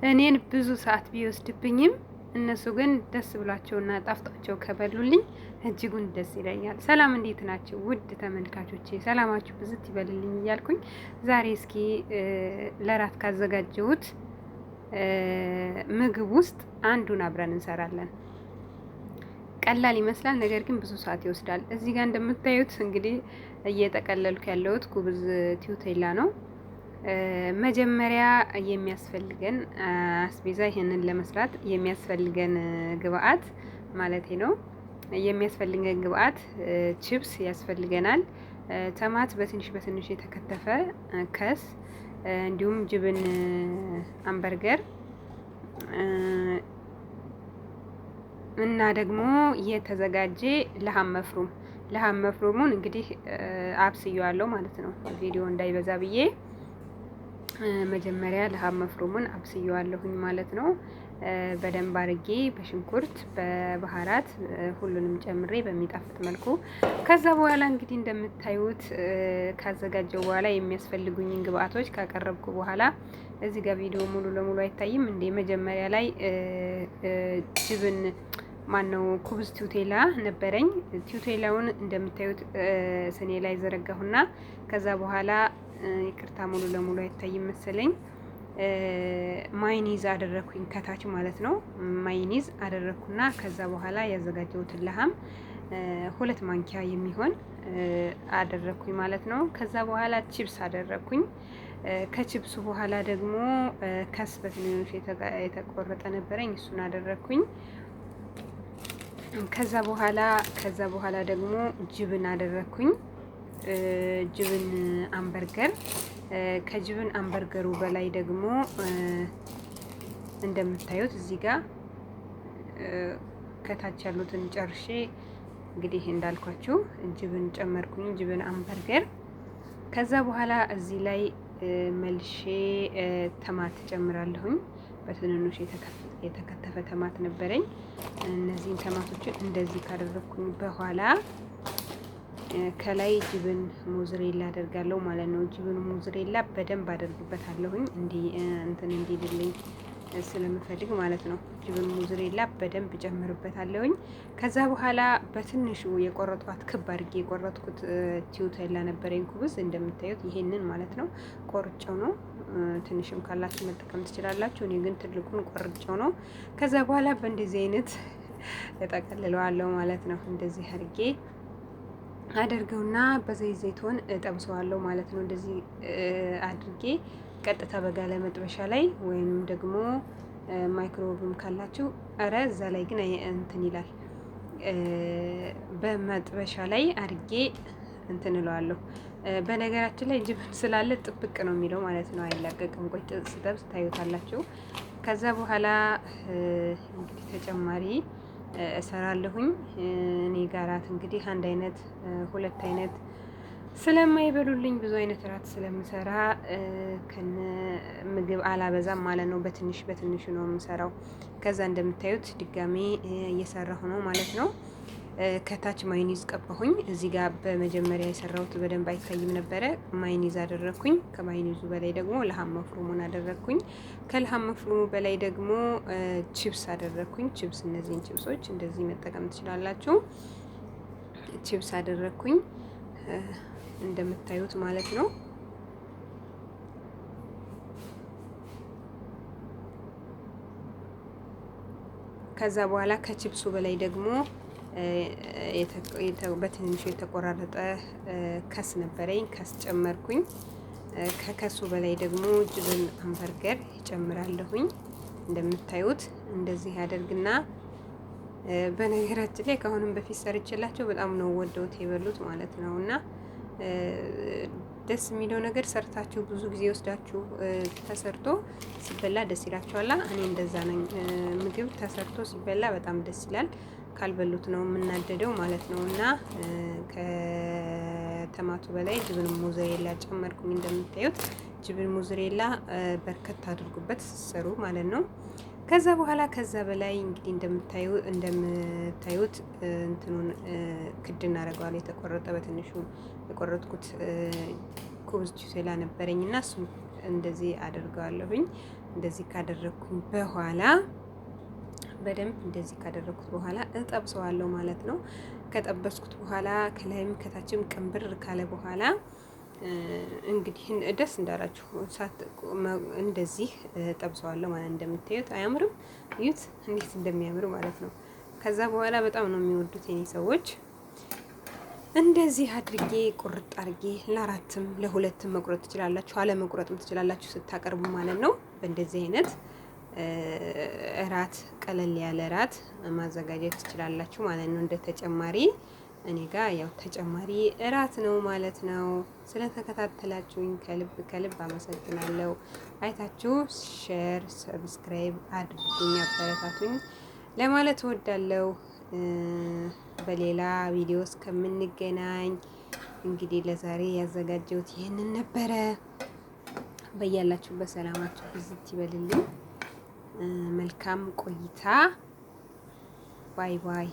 እኔን ብዙ ሰዓት ቢወስድብኝም እነሱ ግን ደስ ብሏቸውና ጣፍጧቸው ከበሉልኝ እጅጉን ደስ ይለኛል። ሰላም እንዴት ናቸው ውድ ተመልካቾቼ? ሰላማችሁ ብዝት ይበልልኝ እያልኩኝ ዛሬ እስኪ ለራት ካዘጋጀሁት ምግብ ውስጥ አንዱን አብረን እንሰራለን። ቀላል ይመስላል፣ ነገር ግን ብዙ ሰዓት ይወስዳል። እዚህ ጋር እንደምታዩት እንግዲህ እየጠቀለልኩ ያለሁት ኩብዝ ቲዩቴላ ነው። መጀመሪያ የሚያስፈልገን አስቤዛ፣ ይሄንን ለመስራት የሚያስፈልገን ግብአት ማለት ነው። የሚያስፈልገን ግብአት ቺፕስ ያስፈልገናል፣ ተማት በትንሽ በትንሽ የተከተፈ ከስ፣ እንዲሁም ጅብን አምበርገር እና ደግሞ የተዘጋጀ ለሃም መፍሩም። ለሃም መፍሩሙን እንግዲህ አብስየዋለሁ ማለት ነው፣ ቪዲዮ እንዳይበዛ ብዬ መጀመሪያ ለሃም መፍሩሙን አብስየዋለሁኝ ማለት ነው። በደንብ አድርጌ በሽንኩርት በባህራት ሁሉንም ጨምሬ በሚጣፍጥ መልኩ። ከዛ በኋላ እንግዲህ እንደምታዩት ካዘጋጀው በኋላ የሚያስፈልጉኝን ግብአቶች ካቀረብኩ በኋላ እዚህ ጋር ቪዲዮ ሙሉ ለሙሉ አይታይም እንዴ? መጀመሪያ ላይ ጅብን ማነው ኩብዝ ቲዩቴላ ነበረኝ። ቲዩቴላውን እንደምታዩት ስኔ ላይ ዘረጋሁና ከዛ በኋላ ይቅርታ ሙሉ ለሙሉ አይታይም መሰለኝ፣ ማይኒዝ አደረኩኝ ከታች ማለት ነው። ማይኒዝ አደረኩና ከዛ በኋላ ያዘጋጀሁትን ለሃም 2 ማንኪያ የሚሆን አደረኩኝ ማለት ነው። ከዛ በኋላ ቺፕስ አደረኩኝ። ከቺፕሱ በኋላ ደግሞ ከስ በትንንሽ የተቆረጠ ነበረኝ፣ እሱን አደረኩኝ። ከዛ በኋላ ደግሞ ጅብን አደረኩኝ። ጅብን አምበርገር። ከጅብን አምበርገሩ በላይ ደግሞ እንደምታዩት እዚህ ጋር ከታች ያሉትን ጨርሼ እንግዲህ እንዳልኳችሁ ጅብን ጨመርኩኝ፣ ጅብን አምበርገር። ከዛ በኋላ እዚህ ላይ መልሼ ተማት ጨምራለሁኝ። በትንንሽ የተከተፈ ተማት ነበረኝ። እነዚህን ተማቶችን እንደዚህ ካደረኩኝ በኋላ ከላይ ጅብን ሞዝሬላ አደርጋለሁ ማለት ነው። ጅብን ሞዝሬላ በደንብ አደርግበታለሁኝ እንትን እንዲልልኝ ስለምፈልግ ማለት ነው። ጅብን ሞዝሬላ በደንብ ጨምርበታለሁኝ። ከዛ በኋላ በትንሹ የቆረጥኳት ክብ አድርጌ የቆረጥኩት ቲዩቴላ ነበረኝ ኩብዝ፣ እንደምታዩት ይሄንን ማለት ነው። ቆርጬው ነው። ትንሽም ካላችሁ መጠቀም ትችላላችሁ። እኔ ግን ትልቁን ቆርጬው ነው። ከዛ በኋላ በእንደዚህ አይነት እጠቀልለዋለሁ ማለት ነው። እንደዚህ አድርጌ አደርገውና በዘይት ዘይቶን እጠብሰዋለሁ ማለት ነው። እንደዚህ አድርጌ ቀጥታ በጋለ መጥበሻ ላይ ወይም ደግሞ ማይክሮዌቭም ካላችሁ፣ አረ እዛ ላይ ግን እንትን ይላል፣ በመጥበሻ ላይ አድርጌ እንትን እለዋለሁ። በነገራችን ላይ ጅብን ስላለ ጥብቅ ነው የሚለው ማለት ነው፣ አይላቀቅም። ቆይ ስጠብስ ታዩታላችሁ። ከዛ በኋላ እንግዲህ ተጨማሪ እሰራለሁኝ። እኔ ጋራት እንግዲህ አንድ አይነት 2 አይነት ስለማይበሉልኝ ብዙ አይነት ራት ስለምሰራ ከነ ምግብ አላበዛም ማለት ነው። በትንሽ በትንሹ ነው የምሰራው። ከዛ እንደምታዩት ድጋሜ እየሰራሁ ነው ማለት ነው። ከታች ማይኒዝ ቀባሁኝ። እዚህ ጋር በመጀመሪያ የሰራሁት በደንብ አይታይም ነበረ። ማይኒዝ አደረኩኝ። ከማይኒዙ በላይ ደግሞ ለሃም መፍሩሙን አደረኩኝ። ከለሃም መፍሩሙ በላይ ደግሞ ቺፕስ አደረኩኝ። ቺፕስ፣ እነዚህን ቺፕሶች እንደዚህ መጠቀም ትችላላችሁ። ቺፕስ አደረኩኝ እንደምታዩት ማለት ነው። ከዛ በኋላ ከቺፕሱ በላይ ደግሞ በትንሹ የተቆራረጠ ከስ ነበረኝ፣ ከስ ጨመርኩኝ። ከከሱ በላይ ደግሞ ጅብን አምበርገር ይጨምራለሁኝ። እንደምታዩት እንደዚህ ያደርግና በነገራችን ላይ ከአሁንም በፊት ሰርችላቸው በጣም ነው ወደውት የበሉት ማለት ነው። እና ደስ የሚለው ነገር ሰርታችሁ ብዙ ጊዜ ወስዳችሁ ተሰርቶ ሲበላ ደስ ይላችኋል። እኔ እንደዛ ነኝ። ምግብ ተሰርቶ ሲበላ በጣም ደስ ይላል። ካልበሉት ነው የምናደደው ማለት ነው። እና ከተማቱ በላይ ጅብን ሞዘሬላ ጨመርኩኝ። እንደምታዩት ጅብን ሞዘሬላ በርከት አድርጉበት ሲሰሩ ማለት ነው። ከዛ በኋላ ከዛ በላይ እንግዲህ እንደምታዩት እንትኑን ክድ እናደርገዋለን። የተቆረጠ በትንሹ የቆረጥኩት ኩብዝ ቲዩቴላ ነበረኝ እና እሱን እንደዚህ አደርገዋለሁኝ። እንደዚህ ካደረግኩኝ በኋላ በደንብ እንደዚህ ካደረግኩት በኋላ እጠብሰዋለሁ ማለት ነው። ከጠበስኩት በኋላ ከላይም ከታችም ቅንብር ካለ በኋላ እንግዲህ ደስ እንዳላችሁ እንደዚህ ጠብሰዋለሁ ማለት እንደምታዩት አያምርም? እዩት እንዴት እንደሚያምር ማለት ነው። ከዛ በኋላ በጣም ነው የሚወዱት የኔ ሰዎች። እንደዚህ አድርጌ ቁርጥ አድርጌ ለአራትም ለሁለትም መቁረጥ ትችላላችሁ፣ አለ መቁረጥም ትችላላችሁ ስታቀርቡ ማለት ነው። በእንደዚህ አይነት እራት ቀለል ያለ እራት ማዘጋጀት ትችላላችሁ ማለት ነው። እንደ ተጨማሪ እኔ ጋር ያው ተጨማሪ እራት ነው ማለት ነው። ስለተከታተላችሁኝ ከልብ ከልብ አመሰግናለሁ። አይታችሁ ሼር፣ ሰብስክራይብ አድርጉኝ፣ አበረታቱኝ ለማለት እወዳለሁ። በሌላ ቪዲዮ እስከምንገናኝ እንግዲህ ለዛሬ ያዘጋጀሁት ይህንን ነበረ። በያላችሁበት ሰላማችሁ ብዝት ይበልልኝ። መልካም ቆይታ። ባይ ባይ።